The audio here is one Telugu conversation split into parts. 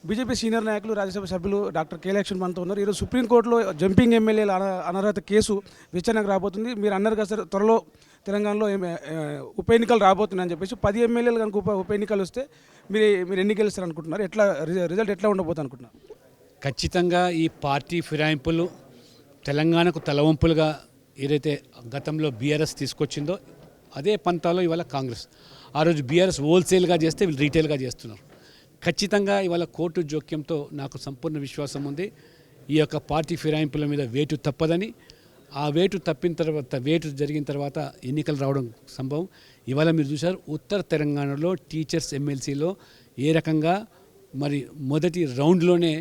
బీజేపీ సీనియర్ నాయకులు రాజ్యసభ సభ్యులు డాక్టర్ కే లక్ష్మణ్ మనతో ఉన్నారు. ఈరోజు సుప్రీంకోర్టులో జంపింగ్ ఎమ్మెల్యేల అనర్హత కేసు విచారణకు రాబోతుంది. మీరు అన్నారు కదా సార్, త్వరలో తెలంగాణలో ఉప ఎన్నికలు రాబోతున్నాయని చెప్పేసి 10 ఎమ్మెల్యేలు కనుక ఉప ఎన్నికలు వస్తే మీరు ఎన్ని గెలుస్తారు అనుకుంటున్నారు? ఎట్లా రిజల్ట్ ఎట్లా ఉండబోతుంది అనుకుంటున్నారు? ఖచ్చితంగా ఈ పార్టీ ఫిరాయింపులు తెలంగాణకు తలవంపులుగా ఏదైతే గతంలో బీఆర్ఎస్ తీసుకొచ్చిందో అదే పంతాలో ఇవాళ కాంగ్రెస్. ఆ రోజు బీఆర్ఎస్ హోల్సేల్గా చేస్తే వీళ్ళు రీటైల్గా చేస్తున్నారు. ఖచ్చితంగా ఇవాళ కోర్టు జోక్యంతో నాకు సంపూర్ణ విశ్వాసం ఉంది. ఈ యొక్క పార్టీ ఫిరాయింపుల మీద వేటు తప్పదని, ఆ వేటు తప్పిన తర్వాత వేటు జరిగిన తర్వాత ఎన్నికలు రావడం సంభవం. ఇవాళ మీరు చూశారు ఉత్తర తెలంగాణలో టీచర్స్ ఎమ్మెల్సీలో ఏ రకంగా మరి మొదటి రౌండ్లోనే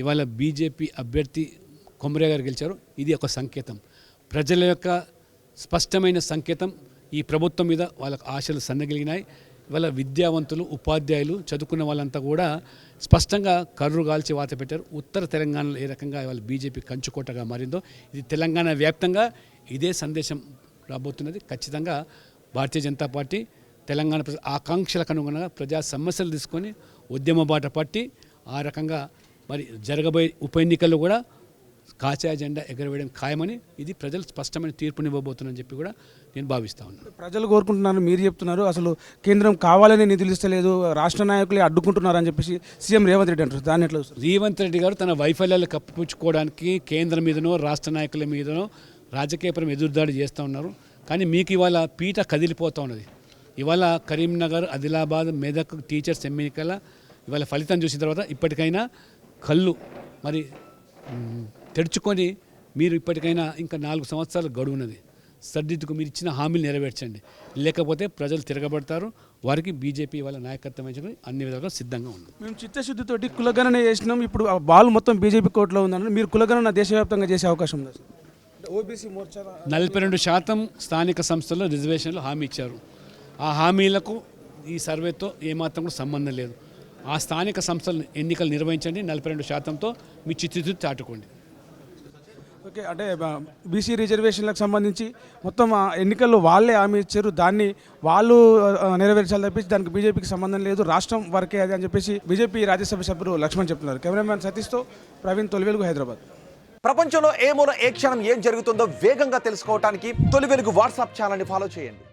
ఇవాళ బీజేపీ అభ్యర్థి కొమరే గారు గెలిచారు. ఇది ఒక సంకేతం, ప్రజల యొక్క స్పష్టమైన సంకేతం. ఈ ప్రభుత్వం మీద వాళ్ళకు ఆశలు సన్నగిలిగినాయి. ఇవాళ విద్యావంతులు, ఉపాధ్యాయులు, చదువుకున్న వాళ్ళంతా కూడా స్పష్టంగా కర్రు గాల్చి వాత పెట్టారు. ఉత్తర తెలంగాణలో ఏ రకంగా ఇవాళ బీజేపీ కంచుకోటగా మారిందో ఇది తెలంగాణ వ్యాప్తంగా ఇదే సందేశం రాబోతున్నది. ఖచ్చితంగా భారతీయ జనతా పార్టీ తెలంగాణ ఆకాంక్షలకు అనుగుణంగా ప్రజా సమస్యలు తీసుకొని ఉద్యమ బాట పట్టి ఆ రకంగా మరి జరగబోయే ఉప ఎన్నికల్లో కూడా కాషాయ జెండా ఎగరవేయడం ఖాయమని, ఇది ప్రజలు స్పష్టమైన తీర్పునివ్వబోతుందని చెప్పి కూడా నేను భావిస్తా ఉన్నాను. ప్రజలు కోరుకుంటున్నారు, మీరు చెప్తున్నారు అసలు కేంద్రం కావాలని నిధులు ఇస్తలేదు, రాష్ట్ర నాయకులే అడ్డుకుంటున్నారని చెప్పేసి సీఎం రేవంత్ రెడ్డి అంటారు. దాన్ని ఎట్లా? రేవంత్ రెడ్డి గారు తన వైఫల్యాలు కప్పిపుచ్చుకోవడానికి కేంద్రం మీదనో రాష్ట్ర నాయకుల మీదనో రాజకీయపరం ఎదురుదాడి చేస్తూ ఉన్నారు. కానీ మీకు ఇవాళ పీట కదిలిపోతూ ఉన్నది. ఇవాళ కరీంనగర్, ఆదిలాబాద్, మెదక్ టీచర్స్ ఎన్నికల ఇవాళ ఫలితం చూసిన తర్వాత ఇప్పటికైనా కళ్ళు మరి తెరుచుకొని మీరు ఇప్పటికైనా ఇంకా 4 సంవత్సరాలు గడువున్నది, సర్దిద్దుకు మీరు ఇచ్చిన హామీలు నెరవేర్చండి. లేకపోతే ప్రజలు తిరగబడతారు. వారికి బీజేపీ వాళ్ళ నాయకత్వం వహించడం అన్ని విధాలుగా సిద్ధంగా ఉంది. మేము చిత్తశుద్ధితోటి కులగణన చేసినాం, ఇప్పుడు ఆ బాల్ మొత్తం బీజేపీ కోర్టులో ఉందని మీరు కులగణన దేశవ్యాప్తంగా చేసే అవకాశం ఉంది. ఓబీసీ మోర్చా 42% స్థానిక సంస్థల్లో రిజర్వేషన్లు హామీ ఇచ్చారు. ఆ హామీలకు ఈ సర్వేతో ఏమాత్రం కూడా సంబంధం లేదు. ఆ స్థానిక సంస్థలు ఎన్నికలు నిర్వహించండి, 42%తో మీ చిత్తశుద్ధి చాటుకోండి. ఓకే, అంటే బీసీ రిజర్వేషన్లకు సంబంధించి మొత్తం ఎన్నికల్లో వాళ్ళే హామీ ఇచ్చారు, దాన్ని వాళ్ళు నెరవేర్చాలని తప్పించి దానికి బీజేపీకి సంబంధం లేదు, రాష్ట్రం వరకే అది అని చెప్పేసి బీజేపీ రాజ్యసభ సభ్యులు లక్ష్మణ్ చెప్తున్నారు. కెమెరామ్యాన్ సతీష్తో ప్రవీణ్, తొలి వెలుగు, హైదరాబాద్. ప్రపంచంలో ఏ మూల ఏ క్షణం ఏం జరుగుతుందో వేగంగా తెలుసుకోవడానికి తొలి వెలుగు వాట్సాప్ ఛానల్ని ఫాలో చేయండి.